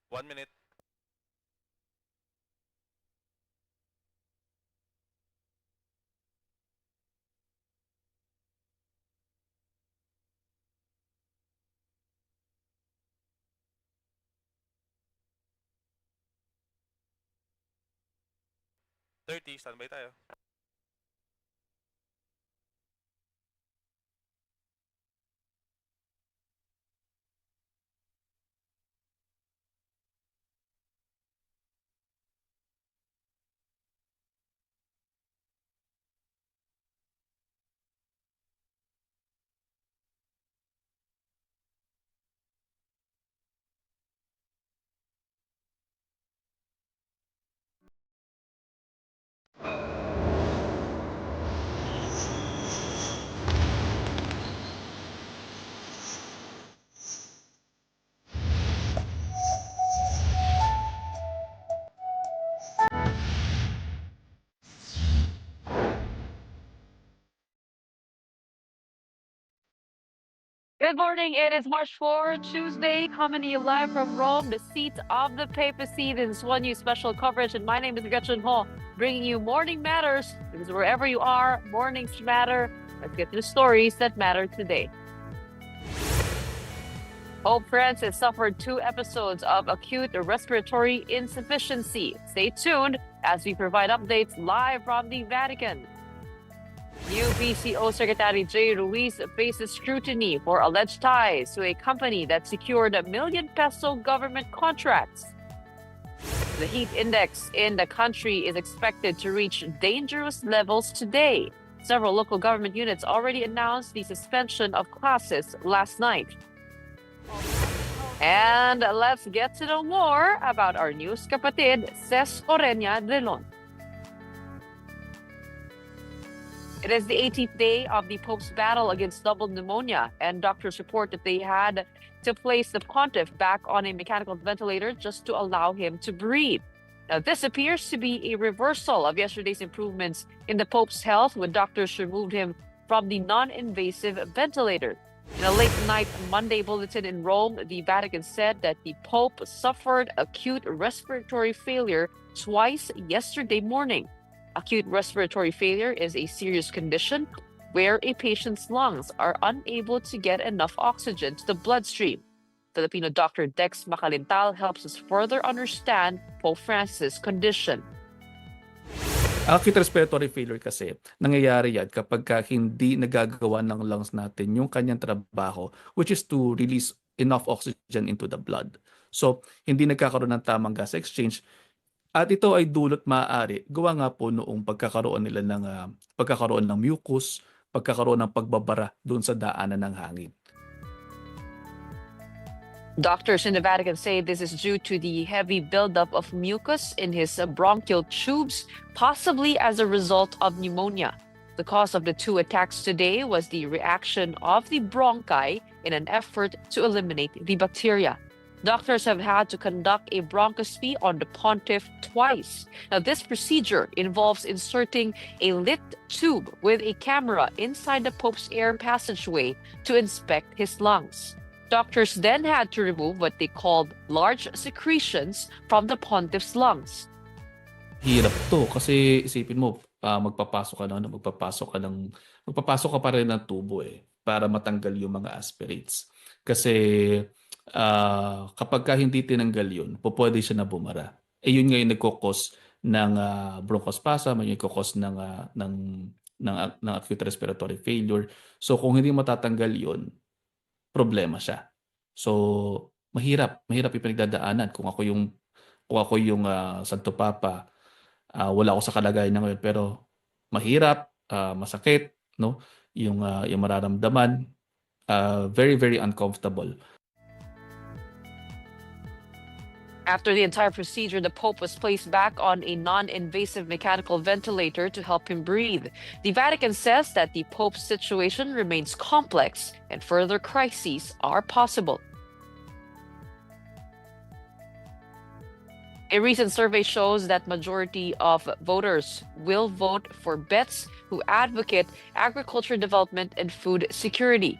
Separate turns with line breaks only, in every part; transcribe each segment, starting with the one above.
1 minute. Thirty, standby tayo.
Good morning. It is March 4, Tuesday, coming to you live from Rome, the seat of the papacy. This is One News special coverage, and my name is Gretchen Ho, bringing you Morning Matters, because wherever you are, mornings matter. Let's get to the stories that matter today. Pope Francis suffered 2 episodes of acute respiratory insufficiency. Stay tuned as we provide updates live from the Vatican. New PCO Secretary J. Ruiz faces scrutiny for alleged ties to a company that secured a million peso government contracts. The heat index in the country is expected to reach dangerous levels today. Several local government units already announced the suspension of classes last night. And let's get to know more about our news kapatid, Ces Oreña-Drilon. It is the 18th day of the Pope's battle against double pneumonia, and doctors report that they had to place the pontiff back on a mechanical ventilator just to allow him to breathe. Now, this appears to be a reversal of yesterday's improvements in the Pope's health when doctors removed him from the non-invasive ventilator. In a late-night Monday bulletin in Rome, the Vatican said that the Pope suffered acute respiratory failure twice yesterday morning. Acute respiratory failure is a serious condition where a patient's lungs are unable to get enough oxygen to the bloodstream. Filipino doctor Dex Macalintal helps us further understand Pope Francis' condition.
Acute respiratory failure kasi, nangyayari yan kapag hindi nagagawa ng lungs natin yung kanyang trabaho, which is to release enough oxygen into the blood. So, hindi nagkakaroon ng tamang gas exchange. At ito ay dulot maaari, gawa nga po noong pagkakaroon nila ng pagkakaroon ng mucus, pagkakaroon ng pagbabara doon sa daanan ng hangin.
Doctors in the Vatican say this is due to the heavy buildup of mucus in his bronchial tubes, possibly as a result of pneumonia. The cause of the 2 attacks today was the reaction of the bronchi in an effort to eliminate the bacteria. Doctors have had to conduct a bronchoscopy on the pontiff twice. Now, this procedure involves inserting a lit tube with a camera inside the Pope's air passageway to inspect his lungs. Doctors then had to remove what they called large secretions from the pontiff's lungs.
Hirap to kasi isipin mo, magpapasok ka pa rin ng tubo para matanggal yung mga aspirates. Kasi kapag hindi tinanggal yun, pwede siya na bumara. Yun nga yung nagkukos ng bronchospasm, yun yung nagkukos ng acute respiratory failure. So kung hindi matatanggal yun, problema siya. So mahirap yung pinagdadaanan. Kung ako yung Santo Papa, wala ako sa kalagayan na ngayon, pero mahirap, masakit, no? Yung mararamdaman, very very uncomfortable.
After the entire procedure, the Pope was placed back on a non-invasive mechanical ventilator to help him breathe. The Vatican says that the Pope's situation remains complex and further crises are possible. A recent survey shows that majority of voters will vote for bets who advocate agriculture development and food security.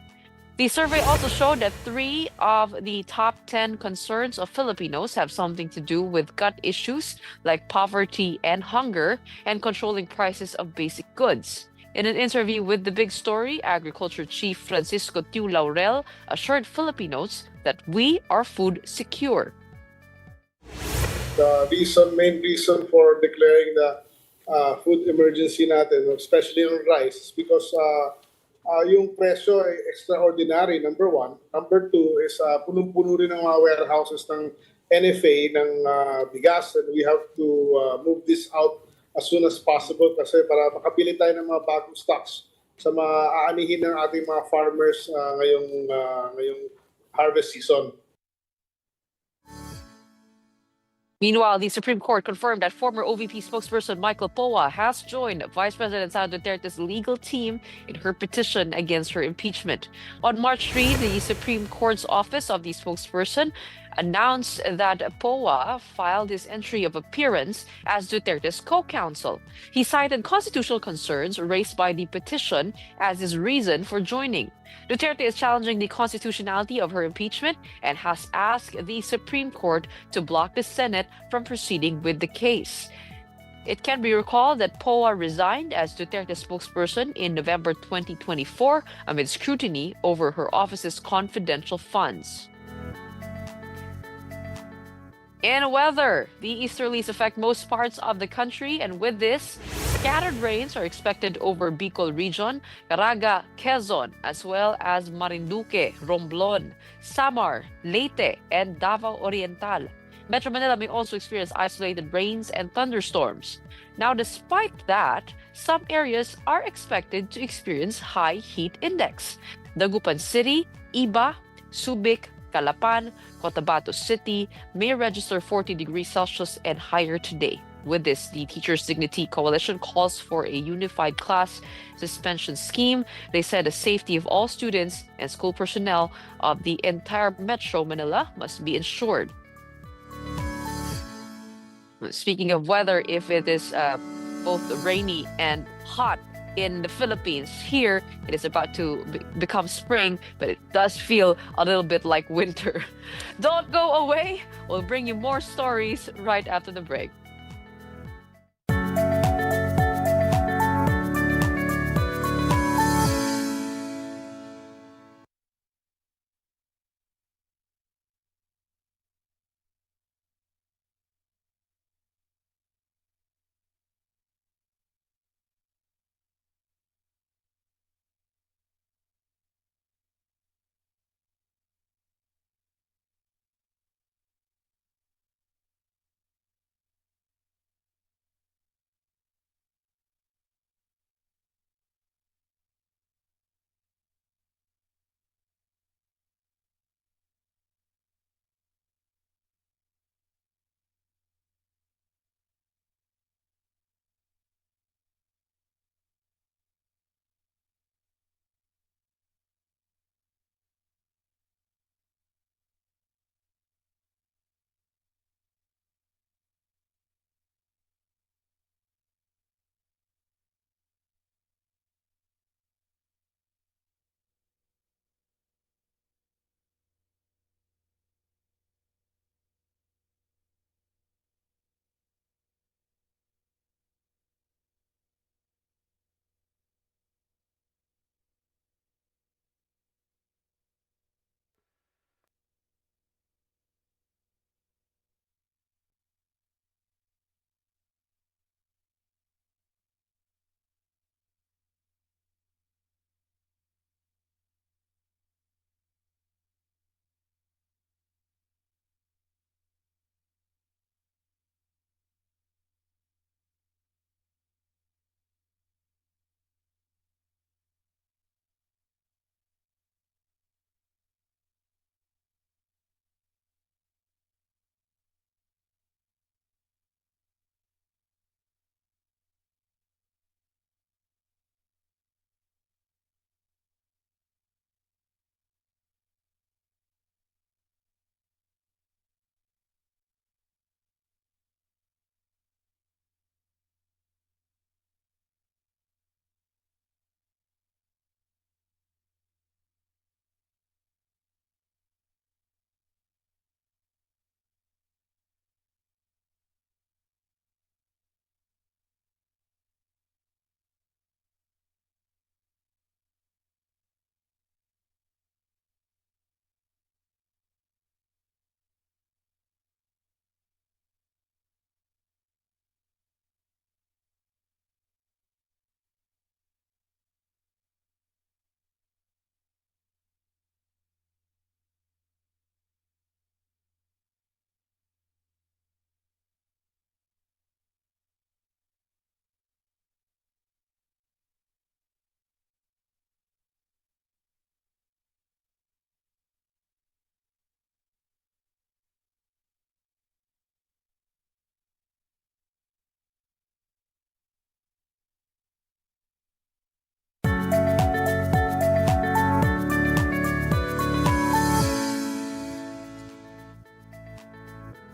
The survey also showed that 3 of the top 10 concerns of Filipinos have something to do with gut issues like poverty and hunger and controlling prices of basic goods. In an interview with The Big Story, Agriculture Chief Francisco Tiu Laurel assured Filipinos that we are food secure.
The main reason for declaring the food emergency natin, especially on rice, is because yung presyo ay extraordinary, number one. Number two is punong-puno rin ang mga warehouses ng NFA ng bigas, and we have to move this out as soon as possible kasi para makabili tayo ng mga bagong stocks sa mga aanihin ng ating mga farmers ngayong harvest season.
Meanwhile, the Supreme Court confirmed that former OVP spokesperson Michael Poa has joined Vice President Sara Duterte's legal team in her petition against her impeachment. On March 3, the Supreme Court's Office of the Spokesperson announced that Poa filed his entry of appearance as Duterte's co-counsel. He cited constitutional concerns raised by the petition as his reason for joining. Duterte is challenging the constitutionality of her impeachment and has asked the Supreme Court to block the Senate from proceeding with the case. It can be recalled that Poa resigned as Duterte's spokesperson in November 2024 amid scrutiny over her office's confidential funds. In weather, the easterlies affect most parts of the country, and with this, scattered rains are expected over Bicol region, Caraga, Quezon, as well as Marinduque, Romblon, Samar, Leyte, and Davao Oriental. Metro Manila may also experience isolated rains and thunderstorms. Now, despite that, some areas are expected to experience high heat index. Dagupan City, Iba, Subic, Calapan, Cotabato City may register 40 degrees Celsius and higher today. With this, the Teachers Dignity Coalition calls for a unified class suspension scheme. They said the safety of all students and school personnel of the entire Metro Manila must be ensured. Speaking of weather, if it is both rainy and hot in the Philippines, here it is about to become spring, but it does feel a little bit like winter. Don't go away. We'll bring you more stories right after the break.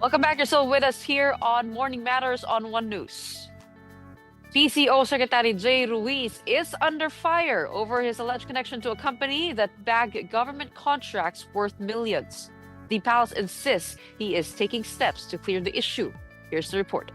Welcome back. You're still with us here on Morning Matters on One News. PCO Secretary Jay Ruiz is under fire over his alleged connection to a company that bagged government contracts worth millions. The palace insists he is taking steps to clear the issue. Here's the report.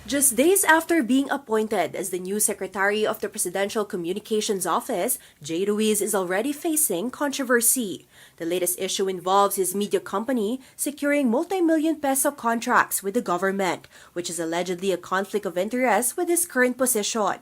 Just days after being appointed as the new Secretary of the Presidential Communications Office, Jay Ruiz is already facing controversy. The latest issue involves his media company securing multi-million peso contracts with the government, which is allegedly a conflict of interest with his current position.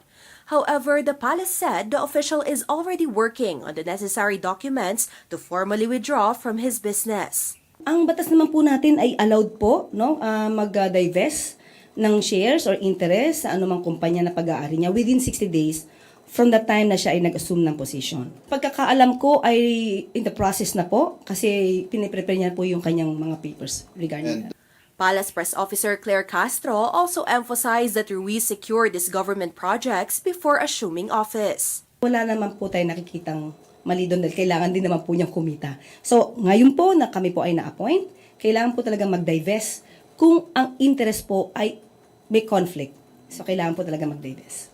However, the palace said the official is already working on the necessary documents to formally withdraw from his business.
Ang batas naman po natin ay allowed po mag-divest ng shares or interest sa anumang kumpanya na pag-aari niya within 60 days from the time na siya ay nag-assume ng position. Pagkakaalam ko ay in the process na po kasi piniprepare niya po yung kanyang mga papers regarding that.
Palace Press Officer Claire Castro also emphasized that Ruiz secured his government projects before assuming office.
Wala naman po tayo nakikitang mali doon dahil kailangan din naman po niyang kumita. So ngayon po na kami po ay na-appoint, kailangan po talaga mag-divest kung ang interest po ay may conflict. So kailangan po talaga mag-divest.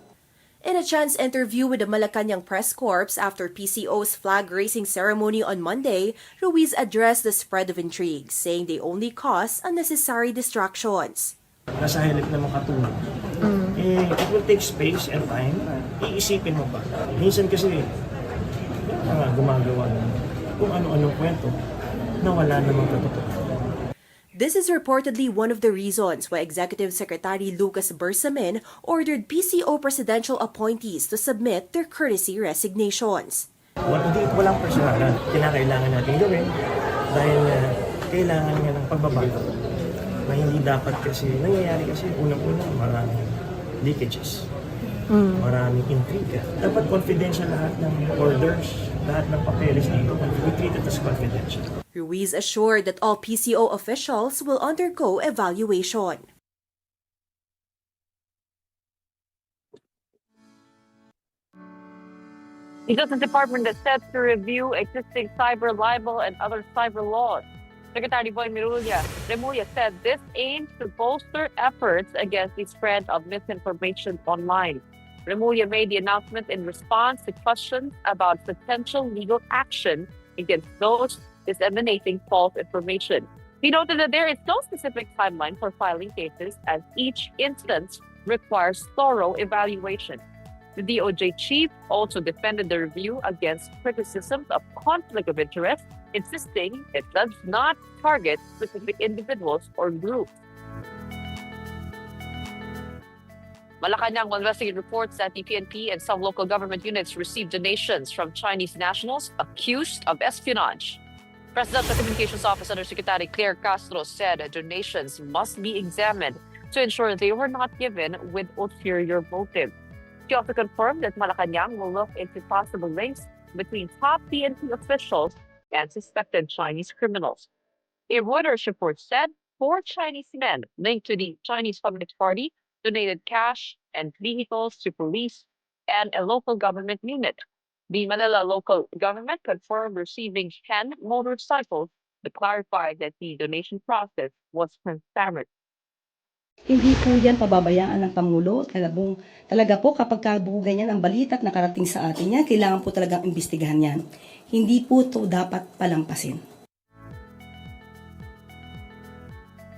In a chance interview with the Malacanang Press Corps after PCO's flag-raising ceremony on Monday, Ruiz addressed the spread of intrigue, saying they only cause unnecessary distractions.
Nasa hilik na makatulog. It will take space and time. Iisipin mo pa. Minsan kasi, gumagawa ng kung ano-anong kwento na wala namang katotohanan.
This is reportedly one of the reasons why Executive Secretary Lucas Bersamin ordered PCO presidential appointees to submit their courtesy resignations.
Walang personalan. Kinakailangan natin gawin dahil kailangan nga ng pagbabago na hindi dapat kasi nangyayari kasi unang-una maraming leakages, maraming intriga. Dapat confidential lahat ng orders, lahat ng papeles dito, we treat it as confidential.
Ruiz assured that all PCO officials will undergo evaluation.
The Justice Department is set to review existing cyber libel and other cyber laws. Secretary Boy Remulla said this aims to bolster efforts against the spread of misinformation online. Remulla made the announcement in response to questions about potential legal action against those disseminating false information. He noted that there is no specific timeline for filing cases as each instance requires thorough evaluation. The DOJ chief also defended the review against criticisms of conflict of interest, insisting it does not target specific individuals or groups. Malacanang will investigate reports that the PNP and some local government units received donations from Chinese nationals accused of espionage. Presidential Communications Office Undersecretary Claire Castro said donations must be examined to ensure they were not given with ulterior motive. She also confirmed that Malacanang will look into possible links between top PNP officials and suspected Chinese criminals. A Reuters report said 4 Chinese men linked to the Chinese Communist Party donated cash and vehicles to police and a local government unit. The Manila local government confirmed receiving 10 motorcycles to clarify that the donation process was transparent.
Hindi po yan pababayaan ng Pangulo. Talaga po kapag ganyan ang balita at nakarating sa atin yan, kailangan po talagang imbestigahan yan. Hindi po ito dapat palampasin.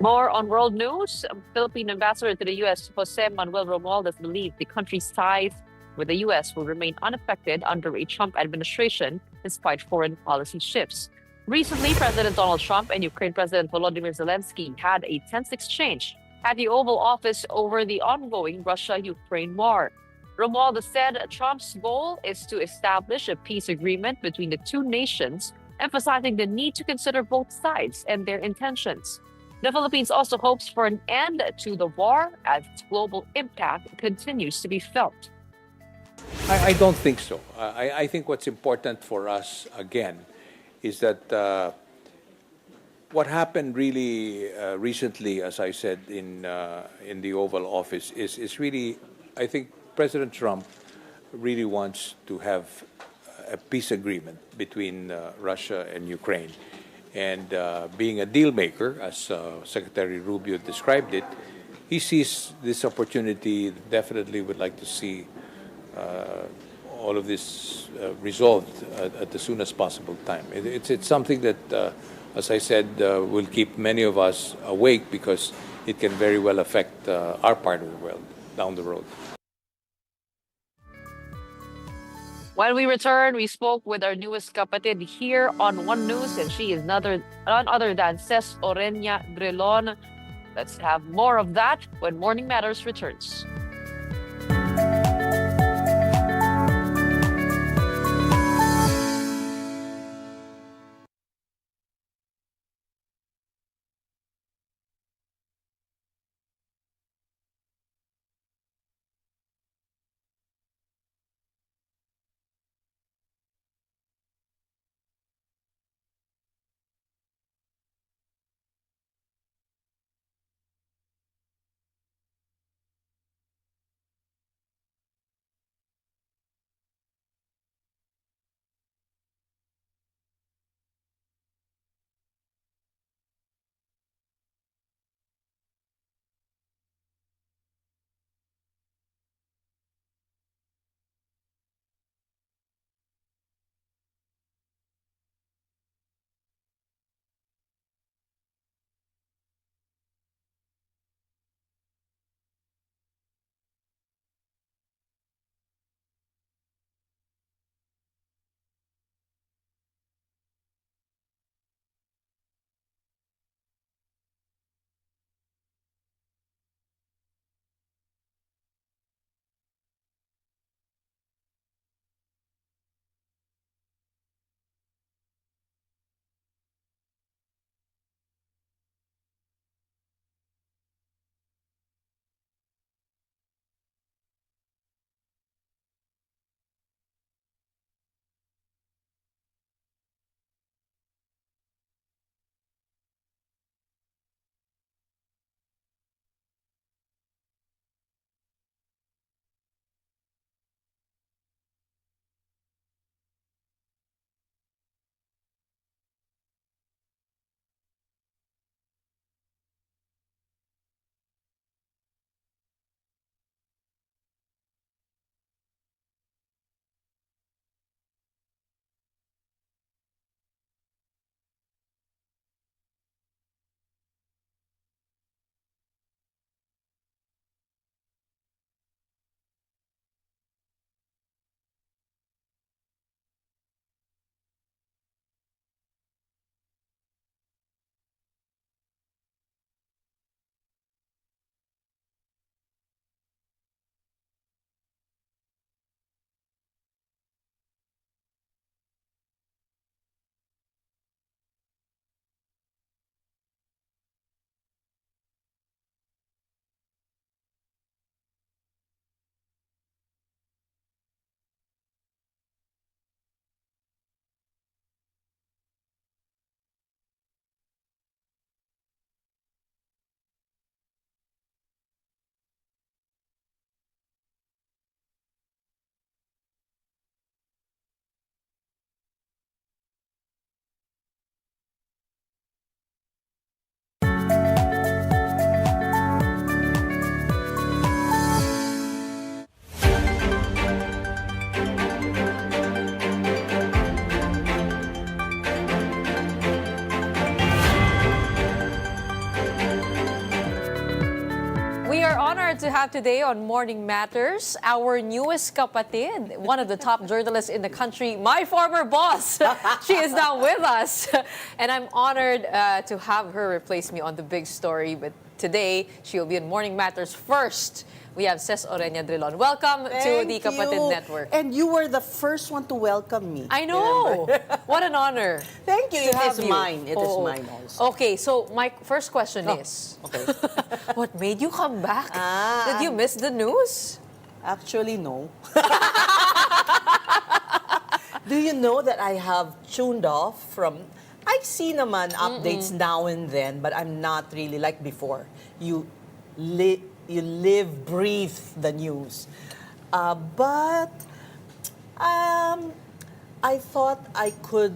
More on world news. Philippine ambassador to the U.S., Jose Manuel Romualdez, believes the country's ties with the U.S. will remain unaffected under a Trump administration despite foreign policy shifts. Recently, President Donald Trump and Ukraine President Volodymyr Zelensky had a tense exchange at the Oval Office over the ongoing Russia-Ukraine war. Romualdez said Trump's goal is to establish a peace agreement between the two nations, emphasizing the need to consider both sides and their intentions. The Philippines also hopes for an end to the war as its global impact continues to be felt.
I don't think so. I think what's important for us, again, is that what happened really recently, as I said, in the Oval Office, is really, I think President Trump really wants to have a peace agreement between Russia and Ukraine. And being a deal maker, as Secretary Rubio described it, he sees this opportunity, definitely would like to see all of this resolved at the soonest possible time. It's something that, as I said, will keep many of us awake because it can very well affect our part of the world down the road.
When we return, we spoke with our newest kapatid here on One News, and she is none other than Ces Oreña-Drilon. Let's have more of that when Morning Matters returns. Honored to have today on Morning Matters our newest kapatid, one of the top journalists in the country, my former boss. She is now with us, and I'm honored to have her replace me on the big story. But today, she'll be in Morning Matters first. We have Ces Oreña-Drilon. Welcome to the Kapatid Network.
And you were the first one to welcome me.
I know. What an honor.
Thank you.
to
It
have
is
you.
mine. It is mine also.
Okay, so my first question is,
Okay.
what made you come back?
Ah.
Did you miss the news?
Actually, no. Do you know that I have tuned off from... I see naman updates now and then, but I'm not really like before. You live, breathe the news. But I thought I could,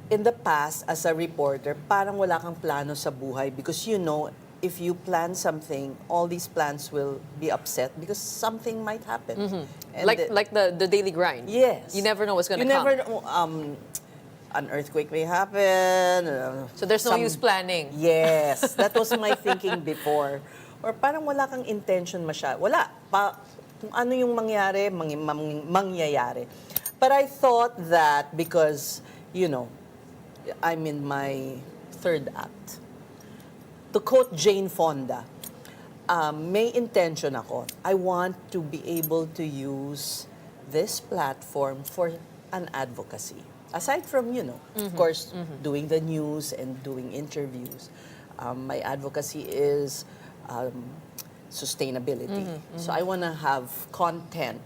in the past, as a reporter, parang wala kang plano sa buhay because you know, if you plan something, all these plans will be upset because something might happen. And
Like the daily grind.
yes.
You never know what's going to
You
come.
never know, an earthquake may happen.
So there's no use planning.
Yes, that was my thinking before. Or parang wala kang intention masyado. Wala. Kung ano yung mangyari, mangyayari. But I thought that because, you know, I'm in my third act. To quote Jane Fonda, may intention ako. I want to be able to use this platform for an advocacy. Aside from, you know, of course, doing the news and doing interviews, my advocacy is sustainability. So I want to have content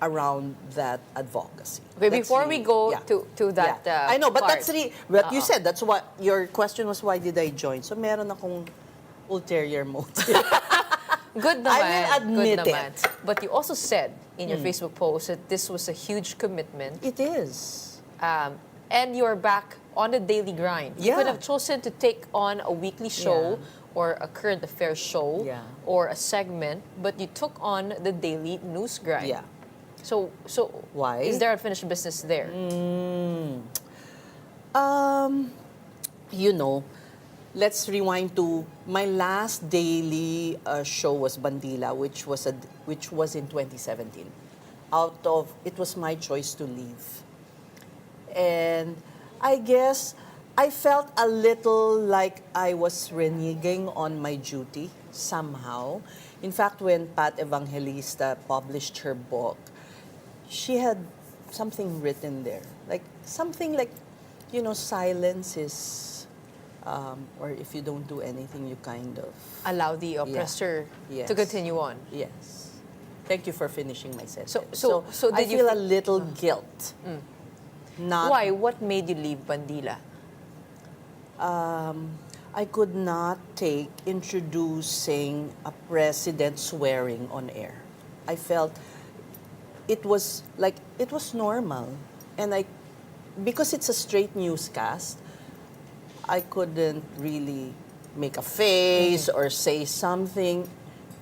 around that advocacy.
Okay,
That's
before we
really-
go
yeah.
to that
Yeah. I know, but
part.
that's really, what you said, that's what, your question was, why did I join? So meron akong ulterior motive.
Good naman.
I will admit
good naman.
it.
But you also said in your Facebook post that this was a huge commitment.
It is.
And you're back on the daily grind. You could
Yeah.
have chosen to take on a weekly show or a current affairs show
Yeah.
or a segment, but you took on the daily news grind.
Yeah.
So
Why?
is there unfinished business there?
You know, let's rewind to my last daily show was Bandila, which was in 2017. It was my choice to leave. And I guess I felt a little like I was reneging on my duty somehow. In fact, when Pat Evangelista published her book, she had something written there. Like, something like, you know, silence is, or if you don't do anything, you kind of...
Allow the oppressor
Yes.
to continue on.
Yes. Thank you for finishing my sentence.
So
I
did you
feel a
fe-
little guilt. Not,
Why? What made you leave Bandila?
I could not take introducing a president swearing on air. I felt it was normal. And because it's a straight newscast, I couldn't really make a face or say something.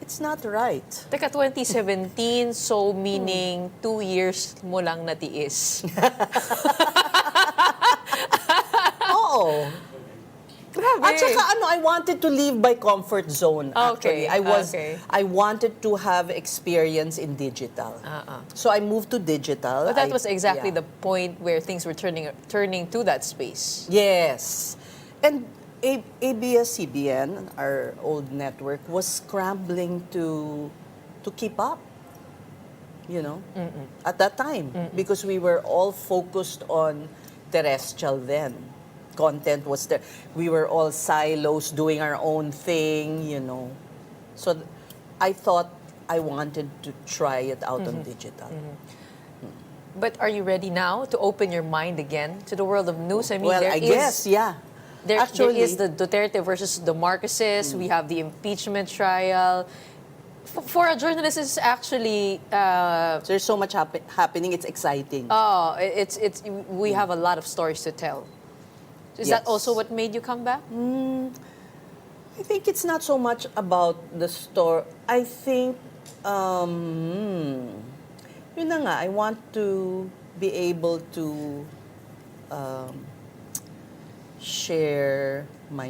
It's not right.
Teka, 2017, so meaning 2 years mo lang natiis.
Oo.
Grabe.
At saka I wanted to leave my comfort zone, actually.
Okay.
I wanted to have experience in digital. So I moved to digital.
But that was exactly
yeah.
the point where things were turning to that space.
Yes. And ABS-CBN, our old network, was scrambling to keep up, you know, at that time. Because we were all focused on terrestrial then. Content was there. We were all silos doing our own thing, you know. So I thought I wanted to try it out on digital.
But are you ready now to open your mind again to the world of news? I mean,
Well, I guess, yeah.
There
Actually,
is the Duterte versus the Marcoses. We have the impeachment trial. For a journalist, it's actually
there's so much happening. It's exciting.
we have a lot of stories to tell. Is that
Yes.
also what made you come back?
I think it's not so much about the story. I think, yun na nga, I want to be able to share my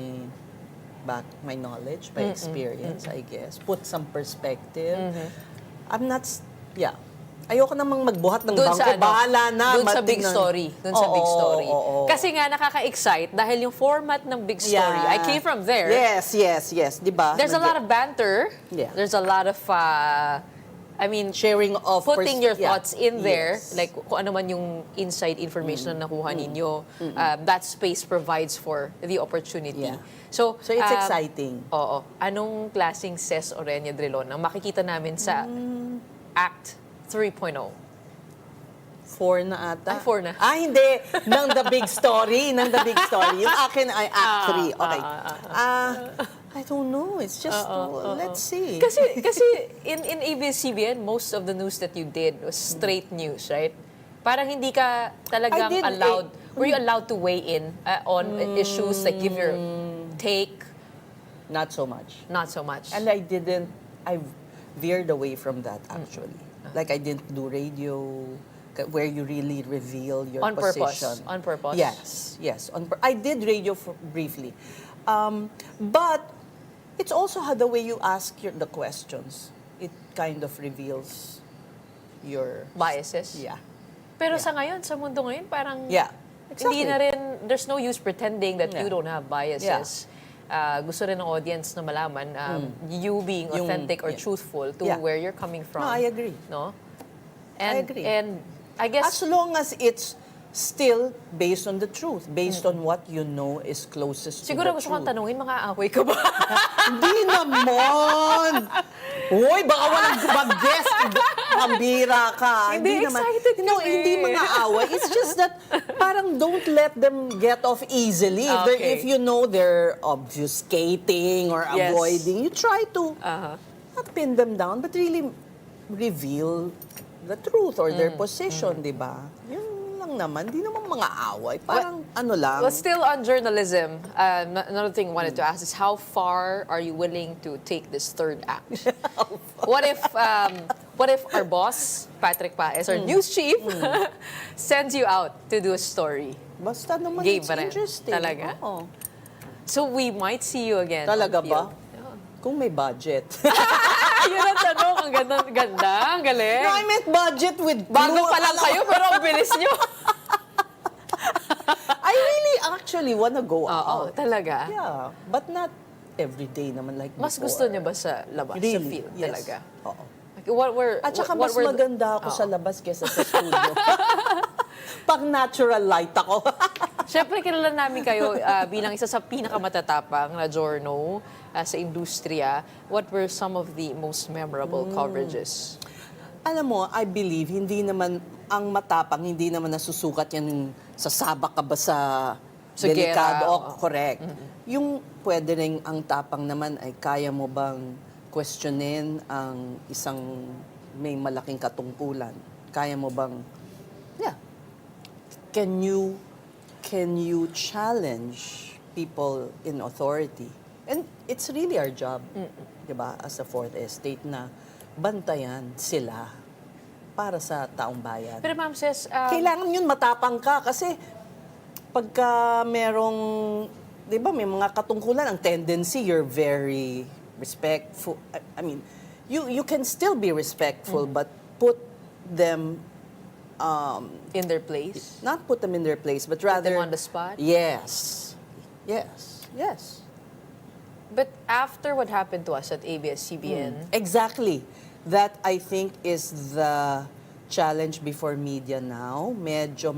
knowledge, my experience, I guess. Put some perspective. I'm not, ayoko namang magbuhat ng
Doon
bangko.
sa
Bahala na.
Doon sa big
matignan.
story. Doon sa big
Oo,
story.
oo.
Kasi nga nakaka-excite dahil yung format ng big story. I came from there.
Yes. Di ba?
There's a lot of banter.
Yeah.
There's a lot of,
sharing of
putting your thoughts in there.
Yes.
Like kung ano man yung inside information na nakuha ninyo. That space provides for the opportunity.
Yeah.
So
it's exciting.
Oo. Anong klaseng Ces Oreña-Drilon ang makikita namin sa Act 3.0?
4 na ata.
Ay, 4 na.
Hindi. Nang The Big Story. Yung akin ay Act 3. Okay. I don't know. It's just, let's see.
Kasi in ABS-CBN, most of the news that you did was straight news, right? Parang hindi ka talagang
I did
allowed
Were you allowed to weigh in on issues, like give your take?
Not so much.
Not so much.
And I veered away from that actually. Like I didn't do radio where you really reveal your
On purpose.
position.
On purpose.
Yes. I did radio briefly. But it's also how the way you ask the questions. It kind of reveals your
Biases.
Yeah.
Pero
Yeah.
sa ngayon, sa mundo ngayon, parang
Yeah.
hindi
Exactly.
na rin, there's no use pretending that you
Yeah.
don't have biases. Gusto rin ng audience na malaman you being
Yung-
authentic or
yeah.
truthful to
Yeah.
where you're coming from.
No, I agree.
No?
I agree.
And I guess,
As long as it's still based on the truth, based on what you know is closest to
siguro
the
gusto kong
truth.
tanungin, mga away ka ba?
Hindi naman! Hoy, baka walang mag-guest. Pambira ka.
Hindi, excited
No,
kami.
hindi mga away. It's just that parang don't let them get off easily.
Okay.
If you know they're obfuscating or
Yes.
avoiding, you try to not pin them down, but really reveal the truth or their position, di ba? Yun lang naman. Hindi naman mga away. Parang ano lang.
Well, still on journalism, another thing I wanted to ask is how far are you willing to take this third act? What if our boss, Patrick Paes, our news chief, sends you out to do a story?
Basta naman
Game
it's
pa rin.
interesting.
Talaga?
Oo.
So we might see you again.
Talaga
on field.
ba? Kung may budget.
Yun ang tanong. Ang ganda. Ang galing.
No, I meant budget with
Bago
clue.
pa lang kayo, pero ang bilis nyo.
I really actually wanna go
Oo,
out.
talaga.
Yeah, but not every day naman like
Mas
before.
gusto nyo ba sa labas, sa
Really?
field?
Yes.
Talaga?
Oo.
Like, what were,
At saka
what
mas
were the-
maganda ako sa
Oo.
labas kesa sa studio. Pag natural light ako.
Siyempre, kilala namin kayo bilang isa sa pinakamatatapang na journo sa industriya. What were some of the most memorable coverages?
Alam mo, I believe, hindi naman, ang matapang, hindi naman nasusukat yan sasabak ka ba sa
Sa
delikado.
gera,
O,
oo.
correct. Yung pwede rin ang tapang naman ay kaya mo bang questionin ang isang may malaking katungkulan? Kaya mo bang, can you challenge people in authority? And it's really our job, di ba, as a fourth estate na bantayan sila para sa taong bayan.
Pero ma'am says,
Kailangan yun matapang ka kasi pagka merong, di ba, may mga katungkulan, ang tendency, you're very respectful. I mean, you can still be respectful, but put them,
in their place?
not put them in their place, but
Put them
rather...
on the spot?
Yes.
But after what happened to us at ABS-CBN,
Exactly. That, I think, is the challenge before media now. Medyo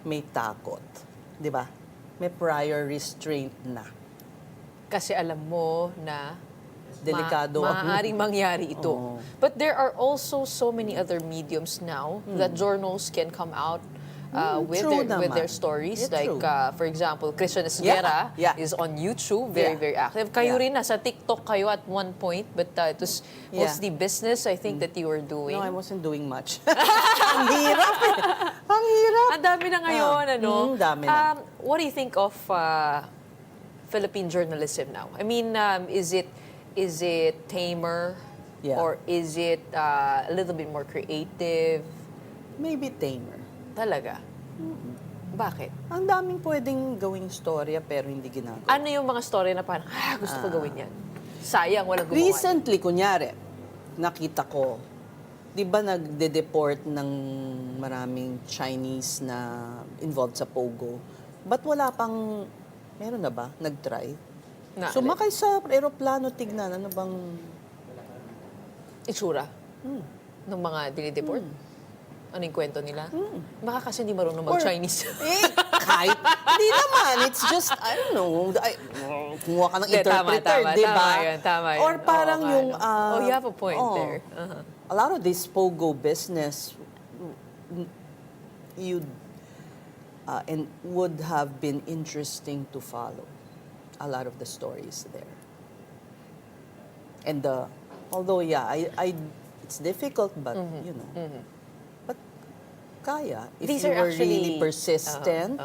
may takot. Di ba? May prior restraint na.
kasi alam mo na
Delikado.
maaaring mangyari ito.
Oo.
But there are also so many other mediums now that journals can come out with
true
their
naman.
stories.
Yeah,
Like,
true.
for example, Christian Esguerra
Yeah.
is on YouTube, very,
Yeah.
very active. Kayo
Yeah.
rin, nasa TikTok kayo at one point, but it was
Yeah.
mostly business, I think, that you were doing.
No, I wasn't doing much. Ang hirap eh. Ang hirap.
Ang dami na ngayon, ano?
dami na.
What do you think of Philippine journalism now? I mean, is it tamer?
Yeah.
Or is it a little bit more creative?
Maybe tamer.
Talaga? Bakit?
Ang daming pwedeng gawing storya pero hindi ginagawa.
Ano yung mga story na parang, gusto ko gawin yan? Sayang, walang gumawa.
Recently, kunyari, nakita ko, di ba nagde-deport ng maraming Chinese na involved sa Pogo? Ba't wala pang, meron na ba? Nag-try?
Na,
Sumakay sa aeroplano, tignan, ano bang...
itsura ng mga dinideport? Ano yung kwento nila? Baka kasi hindi marunong mag-Chinese.
Kahit, hindi naman. It's just, I don't know, kumuha ka ng
Hindi,
interpreter,
tama,
di ba?
tama yun.
Or parang
Oo,
yung...
ano. You have a point there.
A lot of this Pogo business and would have been interesting to follow. A lot of the stories there. And although, yeah, it's difficult, but, you know. But kaya. If
These
you
are
were really
actually,
persistent,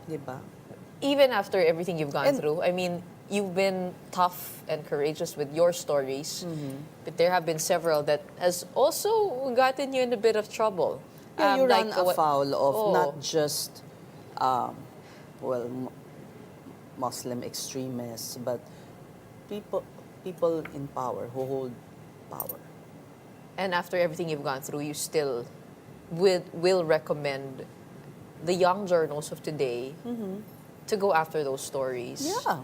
di ba?
Even after everything you've gone
And-
through, I mean, you've been tough and courageous with your stories, but there have been several that has also gotten you in a bit of trouble.
Yeah, you run
what-
afoul of
Oh.
not just, well, Muslim extremists, but people in power who hold power.
And after everything you've gone through, you still will recommend the young journals of today to go after those stories.
Yeah,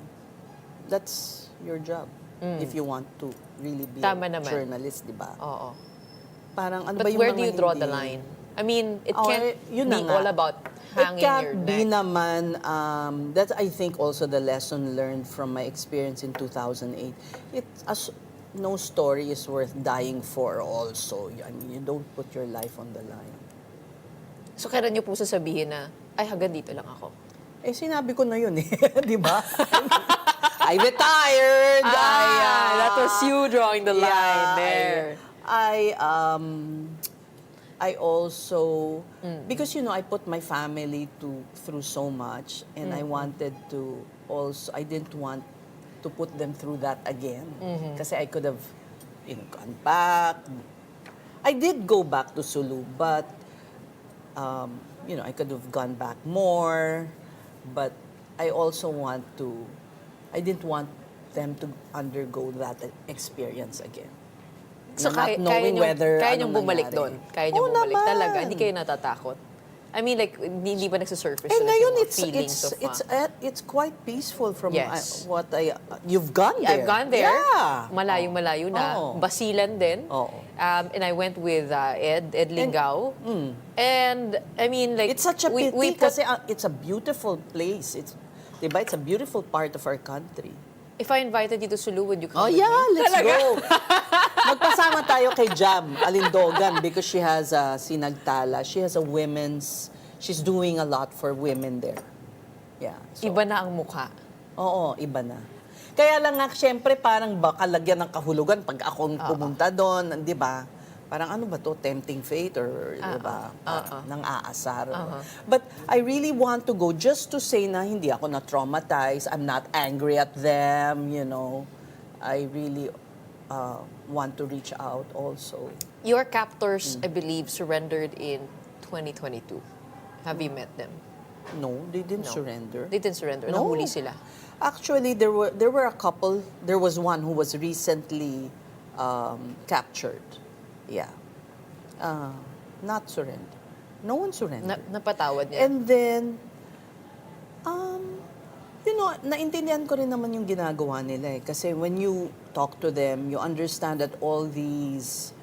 that's your job. If you want to really be
Tama
a
naman.
journalist, di ba?
Oo.
Parang ano
But
ba yung
where
mga
do you draw the
hindi-
line? I mean, it
Oh,
can't
yun
be
na nga.
all about
It
hanging your
can't be
neck.
naman, that's I think also the lesson learned from my experience in 2008. No story is worth dying for also. I mean, you don't put your life on the line.
So, kailan niyo po sasabihin na, ay, hanggang dito lang ako?
Eh, sinabi ko na yun eh. Di ba? I retired.
That was you drawing the line there.
I also, because I put my family through so much, and I wanted to also, I didn't want to put them through that again. Kasi I could have, gone back. I did go back to Sulu, but, I could have gone back more. But I also I didn't want them to undergo that experience again.
So,
Na not
kaya
knowing
niyong,
whether
kaya niyong
anong
bumalik
nangyari.
doon? Kaya niyong
Oo
bumalik
naman.
talaga? Hindi kayo natatakot? I mean, like, hindi ba nagsasurface
Eh
ulit
ngayon,
yung mga feelings of...
it's quite peaceful from
Yes.
what you've gone there.
I've gone there.
Yeah.
Malayo-malayo na.
Oo.
Basilan din.
Oo.
And I went with Ed Lingao. And, I mean, like...
It's such a pity
we put,
kasi it's a beautiful place. Diba? It's a beautiful part of our country.
if I invited you to Sulu, would you come
Oh
with
yeah,
me?
let's go. Magpasama tayo kay Jam Alindogan because she has Sinagtala. She has she's doing a lot for women there. Yeah. So,
Iba na ang mukha.
oo, iba na. Kaya lang nga, syempre, parang baka lagyan ng kahulugan pag akong pumunta doon, di ba? Parang ano ba to, tempting fate or di ba? Nang aasar. But I really want to go just to say na hindi ako na-traumatized, I'm not angry at them, I really want to reach out also.
Your captors, I believe, surrendered in 2022. Have you met them?
No, they didn't
No.
surrender.
They didn't surrender.
No.
Nahuli sila.
Actually, there were a couple. There was one who was recently captured. Yeah. Not surrender. No one surrendered.
Napatawad niya.
And then, naintindihan ko rin naman yung ginagawa nila eh. Kasi when you talk to them, you understand that all these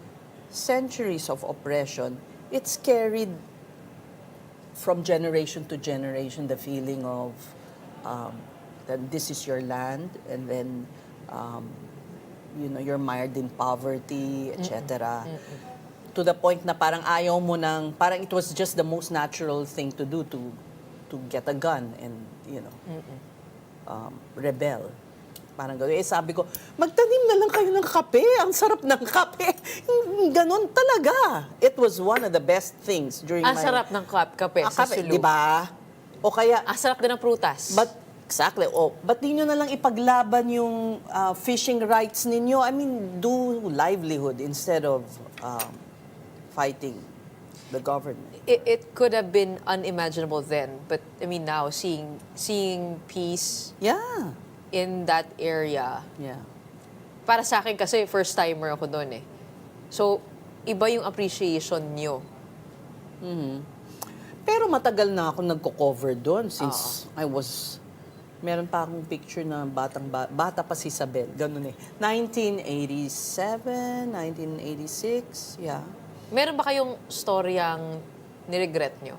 centuries of oppression, it's carried from generation to generation, the feeling of that this is your land, and then, you're mired in poverty, etc. To the point na parang ayaw mo parang it was just the most natural thing to do to get a gun and, rebel. Parang gano'n. Sabi ko, magtanim na lang kayo ng kape. Ang sarap ng kape. Ganon talaga. It was one of the best things during
Ang sarap ng kape sa
kape,
Sulu.
di ba? O kaya,
Ang sarap din ng prutas.
exactly. Ba't di nyo na lang ipaglaban yung fishing rights ninyo? I mean, do livelihood instead of fighting the government.
It could have been unimaginable then, but I mean now seeing peace
Yeah.
in that area.
Yeah.
Para sa akin kasi first timer ako doon eh. So iba yung appreciation nyo.
Pero matagal na ako nagko-cover doon since meron pa akong picture na bata pa si Isabel. Ganun eh. 1987, 1986, yeah.
Meron ba kayong storyang niregret nyo?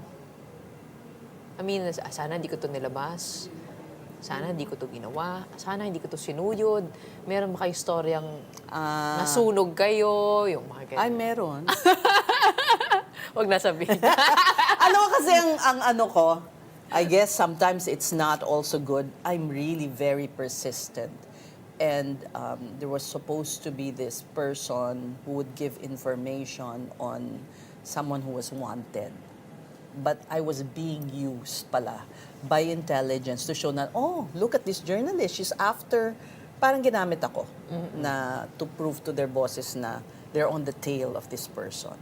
I mean, sana hindi ko to nilabas. Sana hindi ko to ginawa. Sana hindi ko to sinuyod. Meron ba kayong storyang nasunog kayo? Yung mga ganyan.
Ay, meron.
Huwag nasabihin.
Alam mo kasi ang ano ko, I guess sometimes it's not also good. I'm really very persistent. And there was supposed to be this person who would give information on someone who was wanted. But I was being used pala by intelligence to show na, oh, look at this journalist. She's after, parang ginamit ako na to prove to their bosses na they're on the tail of this person.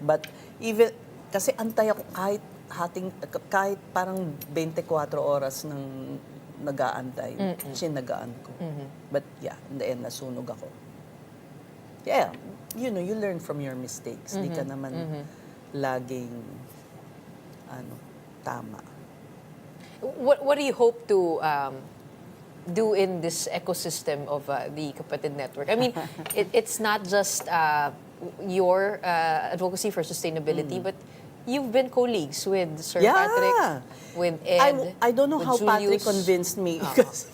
But even, kasi antay ako kahit parang 24 oras ng nag-aantay, sinagaan ko. But yeah, in the end, nasunog ako. Yeah, you know, you learn from your mistakes. Di ka naman laging, tama.
What do you hope to do in this ecosystem of the Kapatid Network? I mean, it's not just your advocacy for sustainability, but you've been colleagues with Sir Patrick, with Ed,
I don't know
with
how Patrick
Julius.
convinced me. Because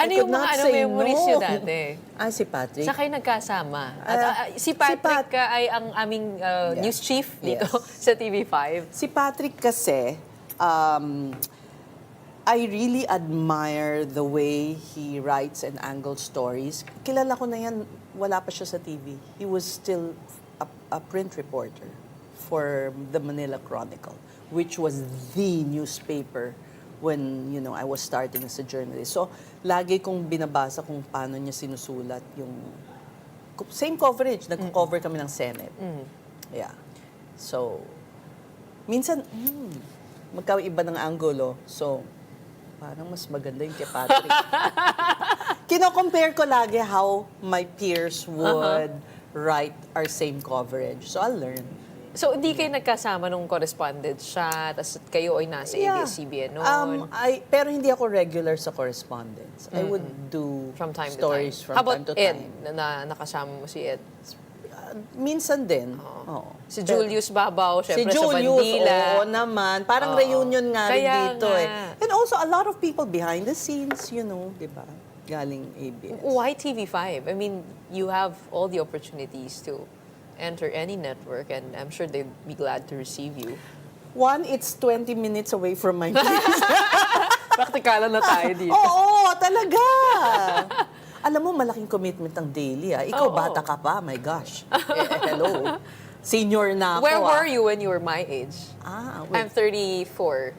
Ano yung mga memories niyo dati?
Si Patrick.
Sa kayo nagkasama? At, si Patrick ay ang aming news chief dito sa TV5.
Si Patrick kasi, I really admire the way he writes and angles stories. Kilala ko na yan, wala pa siya sa TV. He was still a print reporter for the Manila Chronicle, which was the newspaper when, you know, I was starting as a journalist. So, lagi kong binabasa kung paano niya sinusulat yung same coverage. Nag-cover kami ng Senate. Yeah. So, minsan, magkaiba ng angulo. So, parang mas maganda yung kay Patrick. Kino-compare ko lagi how my peers would write our same coverage. So, I'll learn.
So, hindi kayo nagkasama nung correspondence siya, tapos kayo ay nasa ABS-CBN noon?
Pero hindi ako regular sa correspondence. I would do
From time
stories
to time.
from time to time.
How about Ed? Na nakasama mo si Ed?
Minsan din. Oo.
Si Julius Babaw,
Si
syempre sa
Julius,
Bandila.
oo naman. Parang reunion nga rin
Kaya
dito
nga.
And also, a lot of people behind the scenes, you know, di ba? Galing ABS.
Why TV5? I mean, you have all the opportunities to enter any network, and I'm sure they'd be glad to receive you.
One, it's 20 minutes away from my place.
Praktikalan na tayo dito.
Oo, talaga. Alam mo, malaking commitment ang daily. Ikaw, bata ka pa, my gosh. Hello. Senior na ako.
Where were you when you were my age?
Wait.
I'm 34.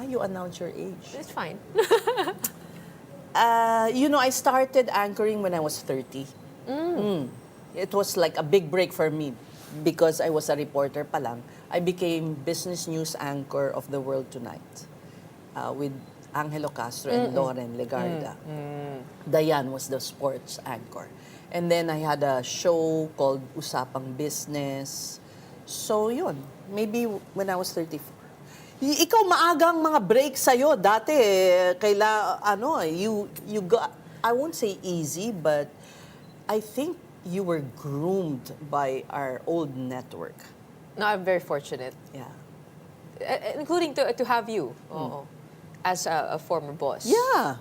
You announced your age.
It's fine.
You know, I started anchoring when I was 30. It was like a big break for me because I was a reporter pa lang. I became business news anchor of The World Tonight with Angelo Castro and Lauren Legarda. Diane was the sports anchor. And then I had a show called Usapang Business. So yun, maybe when I was 34. Ikaw maagang mga break sa'yo. Dati, you got, I won't say easy, but I think you were groomed by our old network.
No, I'm very fortunate.
Yeah.
Including to have you as a former boss.
Yeah.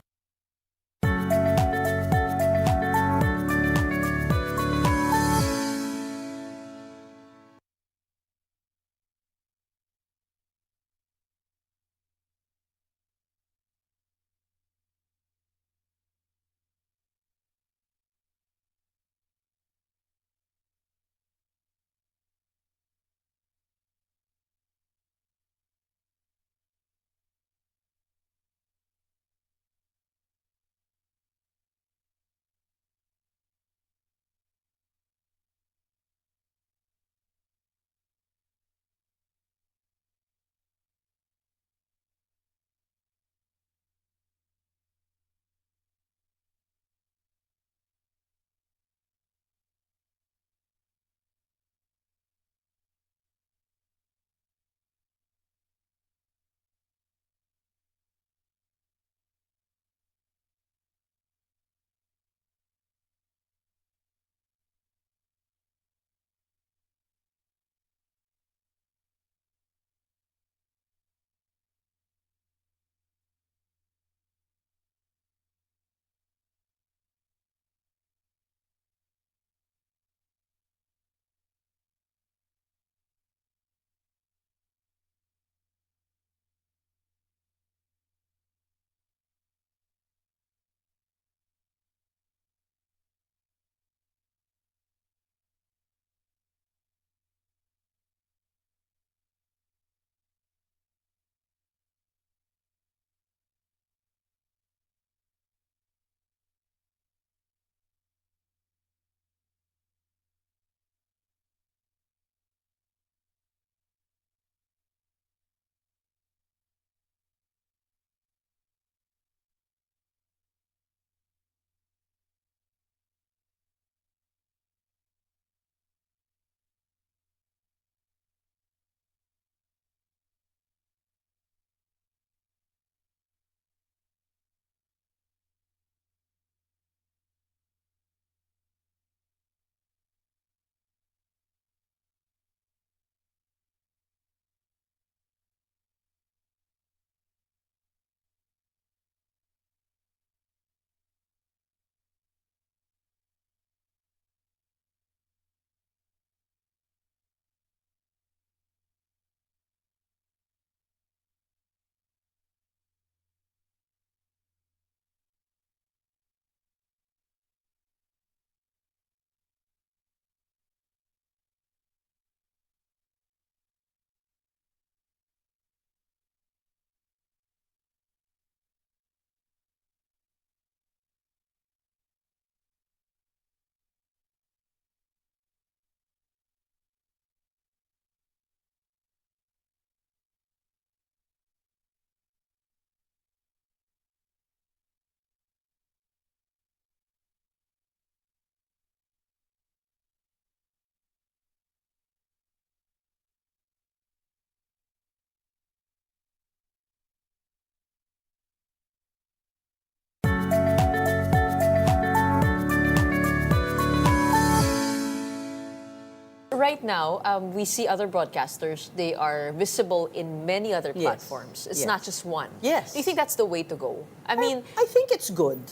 right now, we see other broadcasters. They are visible in many other
Yes.
platforms. It's
Yes.
not just one.
Yes.
Do you think that's the way to go? I mean,
I think it's good.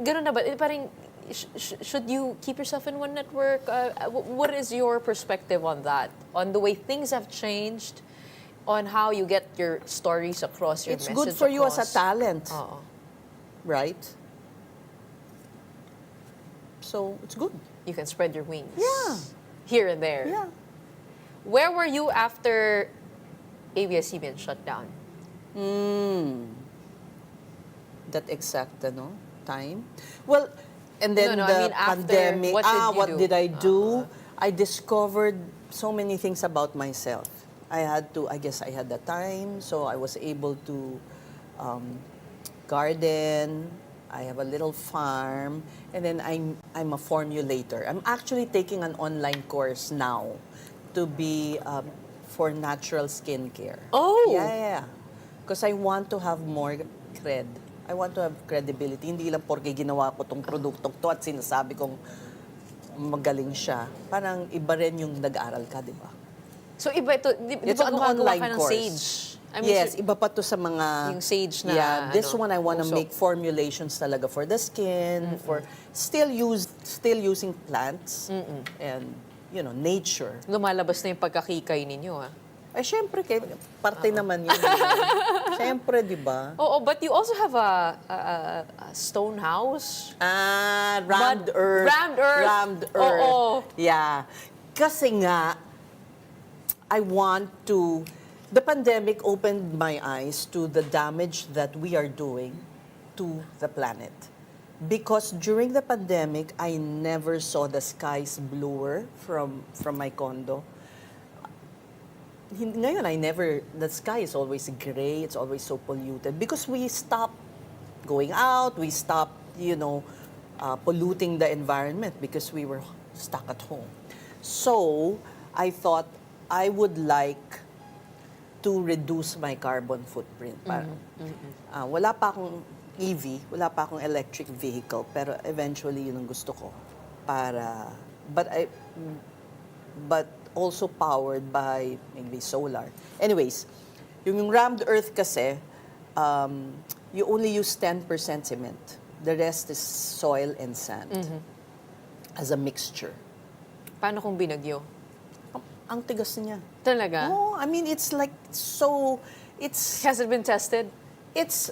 ganun na ba? Parang, should you keep yourself in one network? What is your perspective on that? On the way things have changed? On how you get your stories across, your
It's
message
good for you as a
across?
talent,
Oo.
right? So, it's good.
You can spread your wings.
Yeah.
Here and there.
Yeah.
Where were you after ABS-CBN shut down?
That exact time. Well, and then
No, I
the
mean after,
pandemic.
what did you
what
do?
did I do? I discovered so many things about myself. I guess I had the time, so I was able to garden. I have a little farm, and then I'm a formulator. I'm actually taking an online course now to be for natural skincare.
Oh!
Yeah. Because I want to have more cred. I want to have credibility. Hindi lang porke ginawa ko tong produktong to at sinasabi kong magaling siya. Parang iba rin yung nag-aaral ka, di ba?
So iba ito, di
It's
ba
an
gumagawa
online
ka ng
course.
sage? I mean,
Yes, iba pa to sa mga...
yung sage na,
Yeah, this
ano,
one I want to
usok.
make formulations talaga for the skin, for still using plants and, nature.
lumalabas na yung pagkakikay ninyo, ah.
Eh, syempre, parte naman yun. Syempre, di ba?
Oo, but you also have a stone house.
Rammed earth.
Rammed earth.
Rammed earth.
Oo.
Yeah. Kasi nga, the pandemic opened my eyes to the damage that we are doing to the planet. Because during the pandemic, I never saw the skies bluer from my condo. Ngayon, the sky is always gray, it's always so polluted. Because we stopped going out, we stopped, polluting the environment because we were stuck at home. So, I thought I would like to reduce my carbon footprint. Wala pa akong EV, wala pa akong electric vehicle, pero eventually yun ang gusto ko. But also powered by maybe solar. Anyways, yung rammed earth kasi, you only use 10% cement. The rest is soil and sand as a mixture.
Paano kung binagyo?
Ang tigas niya.
Talaga?
Oh, I mean, it's like so.
Has it been tested?
It's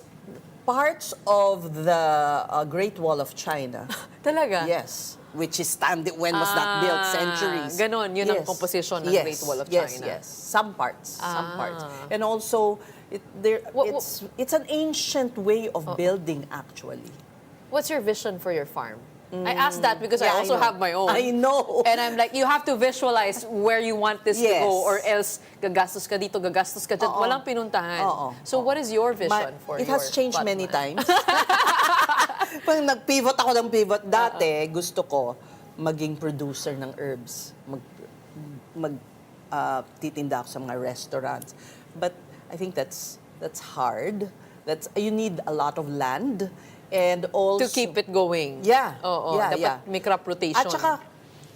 parts of the Great Wall of China.
Talaga?
Yes. Which is when was that built? Centuries.
Ganon, yun ang composition ng Great Wall of China.
Yes. Some parts. And also, it's an ancient way of building, actually.
What's your vision for your farm? I asked that because I
Yeah,
also
know.
have my own.
I know.
And I'm like, you have to visualize where you want this to
Yes.
go or else gagastos ka dito, gagastos ka dyan.
Oo.
Walang pinuntahan.
Oo.
So what is your vision for
It
your
has changed
plot
many
plan?
times. Pag nag-pivot ako ng pivot, dati gusto ko maging producer ng herbs. Titinda ako sa mga restaurants. But I think that's hard. You need a lot of land. And also,
To keep it going.
Yeah.
Oo,
Yeah,
dapat
yeah.
may crop rotation.
At saka,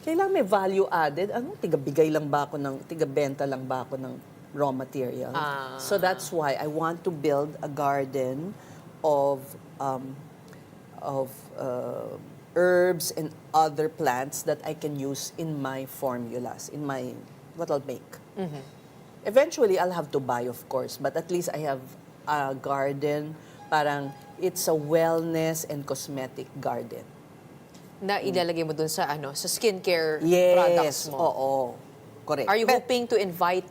kailangan may value added. Tigabigay lang ba ako tigabenta lang ba ako ng raw material? So that's why I want to build a garden of herbs and other plants that I can use in my formulas, in my, what I'll make. Eventually, I'll have to buy, of course, but at least I have a garden, parang it's a wellness and cosmetic garden.
Na ilalagay mo dun sa sa skincare
Yes,
products mo.
oo. Correct.
Are you hoping to invite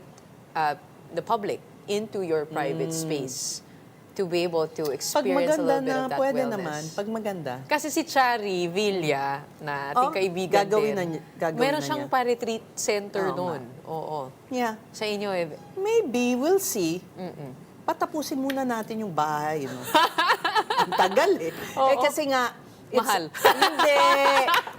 the public into your private space to be able to
Pag
experience a
maganda
little bit
na,
of that
pwede
wellness?
naman. Pag maganda.
Kasi si Chari Villa, na ating kaibigan
gagawin
din,
gagawin
meron
na
siyang
niya.
pa-retreat center
Oo
doon. Oo.
Yeah.
Sa inyo,
Maybe, we'll see. Patapusin muna natin yung bahay. Ang tagal eh.
Oo.
Kasi nga,
Mahal.
Hindi.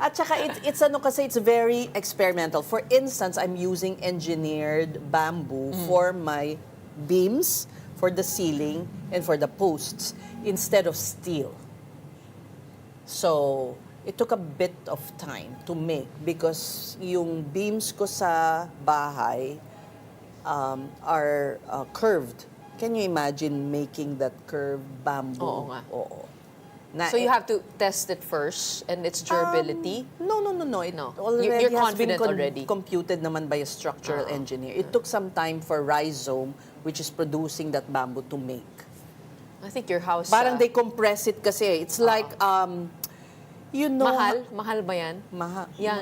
At saka it's very experimental. For instance, I'm using engineered bamboo for my beams, for the ceiling, and for the posts, instead of steel. So, it took a bit of time to make because yung beams ko sa bahay are curved. Can you imagine making that curved bamboo?
Oo nga.
Oo.
So you have to test it first and its durability?
No. It
No.
already
You're
has been
confident already?
computed naman by a structural engineer. It took some time for rhizome, which is producing that bamboo, to make.
I think your house...
Parang they compress it kasi. It's like, you know...
Mahal ba yan?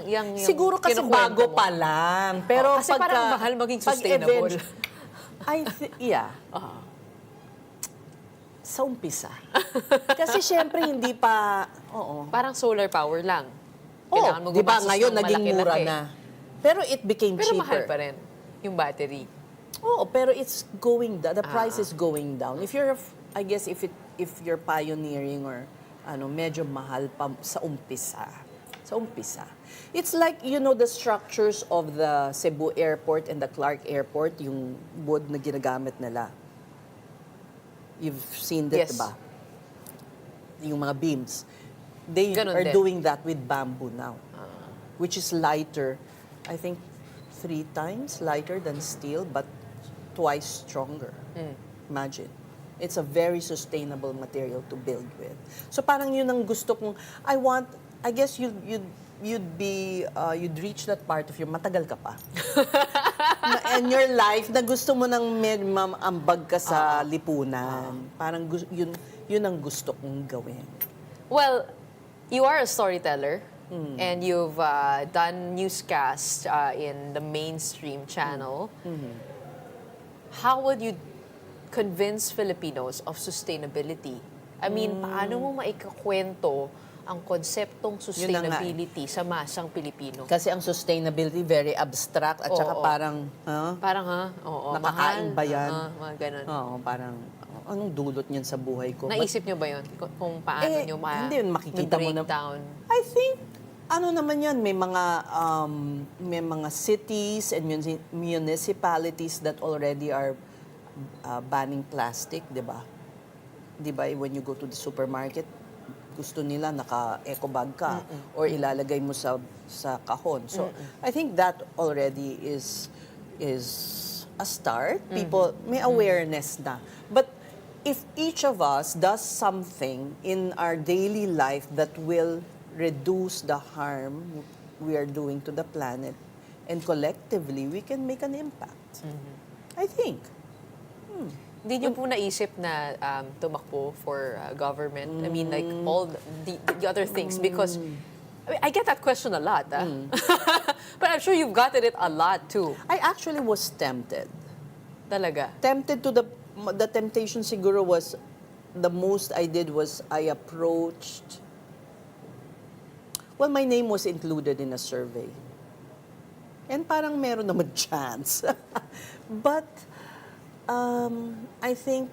Yung
Siguro kasi
kinukwento
bago
mo.
pa lang. Pero
kasi parang mahal maging sustainable.
Yeah. Sa umpisa. Kasi syempre hindi pa... Oo.
Parang solar power lang.
Oh,
Kailangan mo
di ba
gumastos
ngayon
ng
naging mura
malaki-laki.
na. Pero it became
Pero
cheaper.
mahal pa rin yung battery.
Oo, pero it's going down. The price is going down. If you're, I guess, if you're pioneering or medyo mahal pa sa umpisa. Sa umpisa. It's like, you know, the structures of the Cebu Airport and the Clark Airport, yung wood na ginagamit nila. You've seen that,
Yes.
diba? Yung mga beams. They
Ganon
are
din.
doing that with bamboo now. Which is lighter. I think 3 times lighter than steel, but twice stronger. Imagine. It's a very sustainable material to build with. So parang yun ang gusto kong, I guess you'd reach that part of your, matagal ka pa. And your life, na gusto mo nang ambag ka sa lipunan. Parang yun ang gusto kong gawin.
Well, you are a storyteller. And you've done newscasts in the mainstream channel. How would you convince Filipinos of sustainability? I mean, paano mo maikakwento ang konseptong sustainability sa masang Pilipino?
Kasi ang sustainability very abstract at saka
Oo.
parang,
Oo,
nakakain
mahal.
ba yan?
Mga ganun.
Oo, parang, anong dulot niyan sa buhay ko?
Naisip nyo ba yun? Kung paano nyo
hindi, makikita mo na.
breakdown?
I think, naman yan, may mga cities and municipalities that already are banning plastic, di ba? Di ba, when you go to the supermarket, gusto nila naka-eco bag ka or ilalagay mo sa kahon. So, I think that already is a start. People, may awareness na. But if each of us does something in our daily life that will reduce the harm we are doing to the planet, and collectively, we can make an impact. I think.
Hindi nyo po naisip na tumakbo for government? I mean, like all the other things. Because I get that question a lot. But I'm sure you've gotten it a lot too.
I actually was tempted.
Talaga?
Tempted to the temptation siguro was, the most I did was I approached, well, my name was included in a survey. And parang meron naman chance. But I think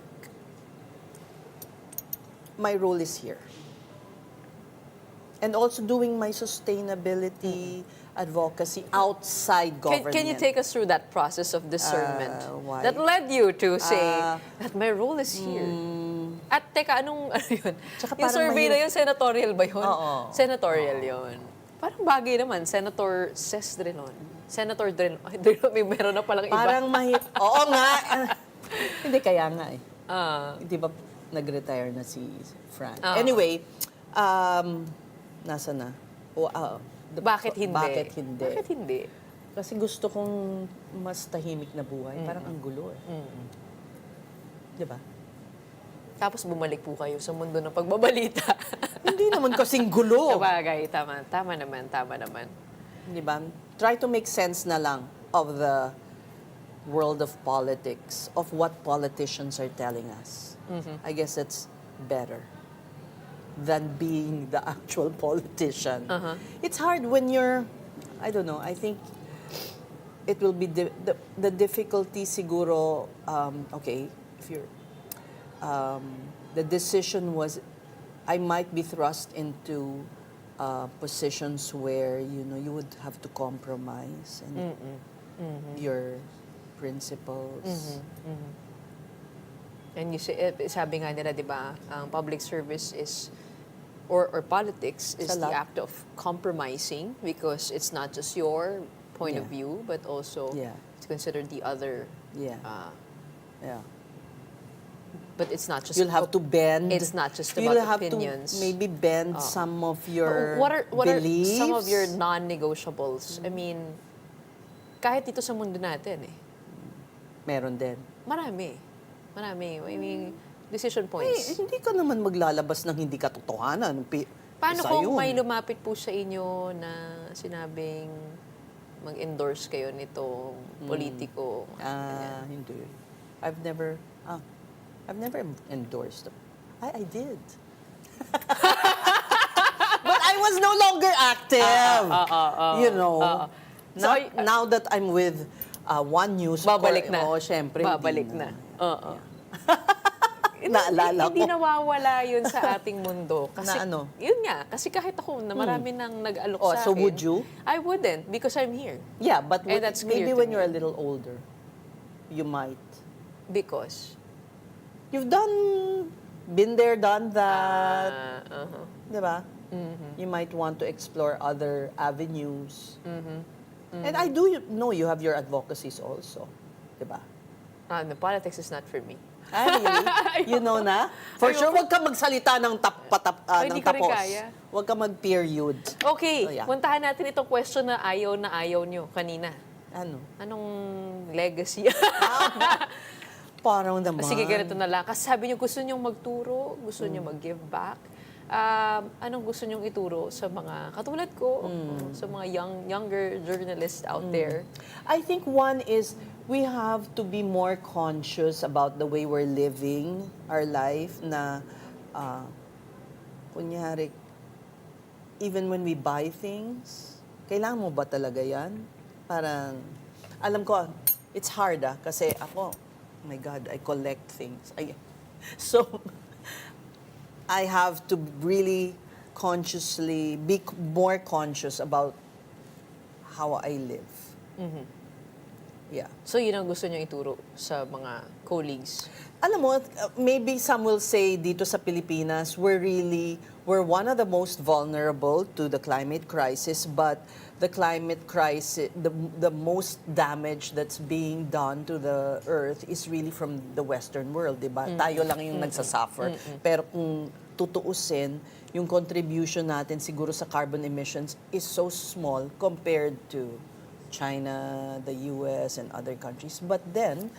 my role is here. And also doing my sustainability advocacy outside government.
Can you take us through that process of discernment
why?
that led you to say that my role is here? At teka, anong yun?
Tsaka
Yung
parang
survey na yun, senatorial ba yun?
Oo.
Senatorial yun. Parang bagay naman, Senator Ces Drilon. Senator Drilon. Ay, Drilon, meron na palang iba.
Parang oo nga. Hindi, kaya nga eh. Di ba nag-retire na si Frank? Anyway, nasa na?
Bakit hindi?
Bakit hindi?
Bakit hindi?
Kasi gusto kong mas tahimik na buhay. Parang ang gulo eh. Di ba?
Tapos bumalik po kayo sa mundo ng pagbabalita.
Hindi naman kasing gulo.
Sabagay, tama naman.
Di ba? Try to make sense na lang of the world of politics, of what politicians are telling us. I guess it's better than being the actual politician. It's hard when you're, I don't know, I think it will be the difficulty siguro, okay, if you're, the decision was, I might be thrust into positions where, you know, you would have to compromise and your principles.
And you say, sabi nga nila, di ba, ang public service is or politics is
Sa
the
lahat.
act of compromising because it's not just your point of
Yeah.
view, but also
Yeah.
to consider the other.
Yeah. Yeah.
But it's not just
You'll have to bend.
It's not just
You'll
about
have
opinions.
to maybe bend some of your
What are
beliefs.
some of your non-negotiables? I mean, kahit dito sa mundo natin
Meron din.
marami. I mean, decision points.
Hindi ka naman maglalabas ng hindi katotohanan.
Paano
Isa
kung
yun.
may lumapit po sa inyo na sinabing mag-endorse kayo nitong politiko?
Hindi. I've never endorsed them. I did. But I was no longer active. You know.
So,
now that I'm with One News.
babalik na.
Oh, syempre.
Babalik
hindi
na. Oo.
Naalala
Hindi
ko.
nawawala yun sa ating mundo. Kasi,
Na ano?
Yun nga. Kasi kahit ako, na marami nang nag-alok
Oh,
sa
so
akin.
would you?
I wouldn't because I'm here.
Yeah, but
And that's clear
maybe
to
when
me.
you're a little older, you might.
Because?
You've been there, done that. Di ba? You might want to explore other avenues. And I do know you have your advocacies also. Di ba?
The politics is not for me.
Really? You know na? For sure, huwag ka magsalita ng
Hindi ko rin
tapos.
kaya.
Huwag ka mag-period.
Okay,
Oh, yeah.
puntahan natin itong question na ayaw nyo kanina.
Ano?
Anong legacy?
Parang naman.
Sige, ganito na lang. Kasi sabi nyo, gusto nyo magturo, gusto nyo mag-give back. Anong gusto nyong ituro sa mga katulad ko, sa mga younger journalists out there?
I think one is we have to be more conscious about the way we're living our life na kunyari, even when we buy things, kailangan mo ba talaga yan? Parang, alam ko, it's hard kasi ako, oh my God, I collect things. So, I have to really consciously be more conscious about how I live. Yeah.
So, yun ang gusto nyo ituro sa mga colleagues?
Alam mo, maybe some will say dito sa Pilipinas, we're one of the most vulnerable to the climate crisis, but the climate crisis, the most damage that's being done to the earth is really from the Western world, di ba? Tayo lang yung nagsasuffer. Pero kung tutuusin, yung contribution natin siguro sa carbon emissions is so small compared to China, the US, and other countries. But then,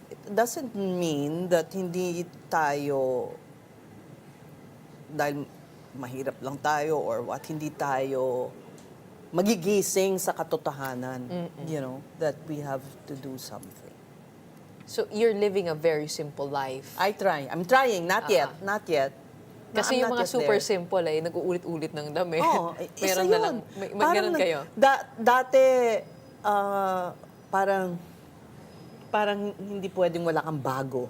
it doesn't mean that hindi tayo, dahil mahirap lang tayo or what, hindi tayo magigising sa katotohanan, you know, that we have to do something.
So, you're living a very simple life.
I'm trying, not yet.
Kasi
I'm
yung
not
mga
yet
super
there.
simple nag-uulit-ulit ng damit.
Oo, isa
Meron na
yun.
lang, may ganun kayo.
Dati, parang hindi pwedeng wala kang bago.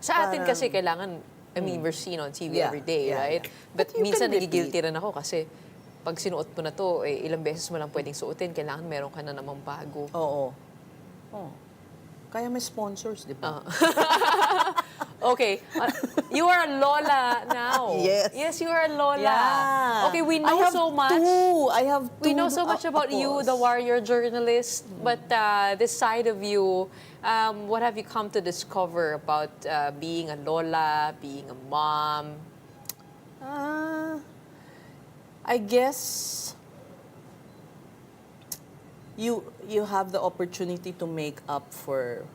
Sa atin
Parang-
kasi kailangan, I mean, we're seen on TV
Yeah,
every day,
yeah,
right?
yeah.
But
But you
minsan
can
nagigilty rin ako kasi pag sinuot mo na to, ilang beses mo lang pwedeng suotin, kailangan meron ka na namang bago.
Oo. Kaya may sponsors, di ba?
Okay, you are a Lola now.
Yes.
Yes, you are a Lola.
Yeah.
Okay, we
I
know
have
so much.
I have two.
We know so much about you, the warrior journalist, but this side of you, what have you come to discover about being a Lola, being a mom?
I guess you have the opportunity to make up for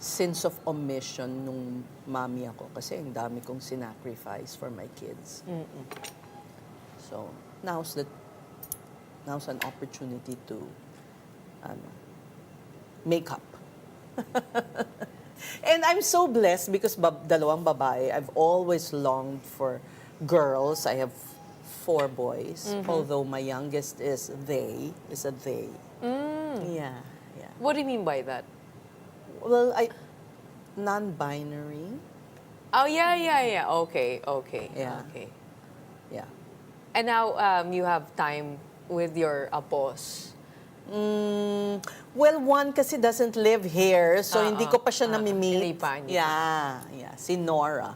sense of omission nung mami ako kasi ang dami kong sinacrifice for my kids. So now's an opportunity to make up. And I'm so blessed because dalawang babae. I've always longed for girls. I have 4 boys, although my youngest is a they. Yeah.
What do you mean by that?
Well, non-binary.
Oh, yeah. Okay.
Yeah.
Okay.
Yeah.
And now you have time with your apos.
Well, one kasi doesn't live here, so hindi ko pa siya nami-meet.
Hindi pa.
Yeah. Si Nora.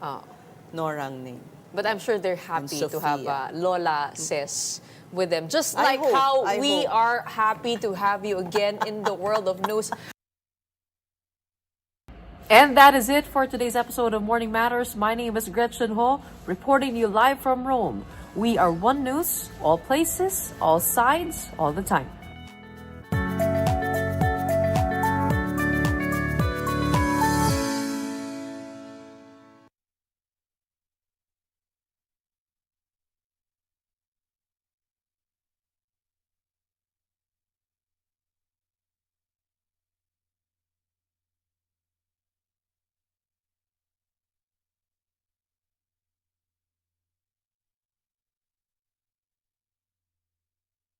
Norang Ning.
But I'm sure they're happy to have
Sophia.
Lola Ces with them. Just
I
like
hope,
how
I
we
hope.
are happy to have you again in the world of news. And that is it for today's episode of Morning Matters. My name is Gretchen Ho, reporting to you live from Rome. We are One News, all places, all sides, all the time.